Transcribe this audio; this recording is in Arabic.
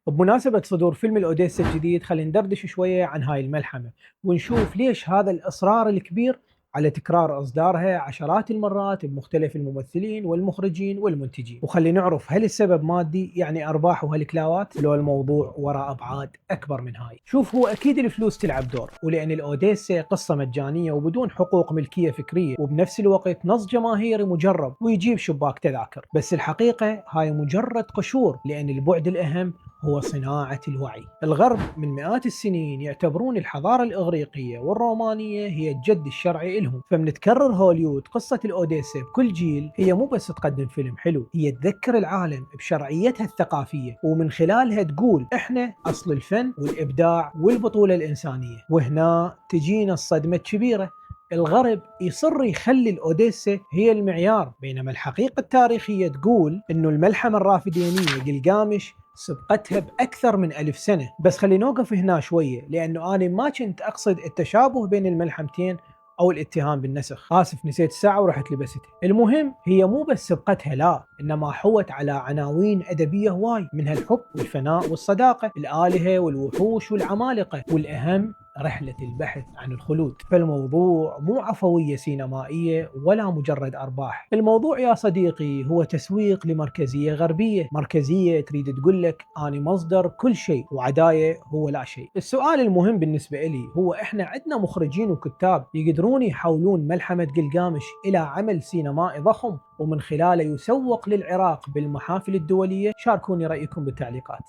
بمناسبة صدور فيلم الأوديسا الجديد خلينا ندردش شوية عن هاي الملحمة ونشوف ليش هذا الإصرار الكبير على تكرار إصدارها عشرات المرات بمختلف الممثلين والمخرجين والمنتجين، وخلي نعرف هل السبب مادي يعني أرباح وهالكلاوات لو الموضوع وراء أبعاد أكبر من هاي. شوف، هو أكيد الفلوس تلعب دور، ولأن الأوديسا قصة مجانية وبدون حقوق ملكية فكرية وبنفس الوقت نص جماهيري مجرب ويجيب شباك تذاكر، بس الحقيقة هاي مجرد قشور لأن البعد الأهم هو صناعة الوعي. الغرب من مئات السنين يعتبرون الحضارة الإغريقية والرومانية هي الجد الشرعي إلهم، فمن تكرر هوليوود قصة الأوديسا بكل جيل هي مو بس تقدم فيلم حلو، هي تذكر العالم بشرعيتها الثقافية ومن خلالها تقول إحنا أصل الفن والإبداع والبطولة الإنسانية. وهنا تجينا الصدمة الكبيرة، الغرب يصر يخلي الأوديسا هي المعيار، بينما الحقيقة التاريخية تقول إنه الملحمة الرافدينية جلجامش سبقتها بأكثر من 1000 سنة. بس خلي نوقف هنا شوية، لأنه أنا ما كنت أقصد التشابه بين الملحمتين أو الاتهام بالنسخ، آسف نسيت الساعة ورحت لبستها. المهم هي مو بس سبقتها، لا، إنما حوت على عناوين أدبية هواي، منها الحب والفناء والصداقة، الآلهة والوحوش والعمالقة، والأهم رحلة البحث عن الخلود. فالموضوع مو عفوية سينمائية ولا مجرد أرباح، الموضوع يا صديقي هو تسويق لمركزية غربية، مركزية تريد تقول لك أنا مصدر كل شيء وعداية هو لا شيء. السؤال المهم بالنسبة لي هو إحنا عندنا مخرجين وكتاب يقدرون يحولون ملحمة جلجامش إلى عمل سينمائي ضخم ومن خلاله يسوق للعراق بالمحافل الدولية؟ شاركوني رأيكم بالتعليقات.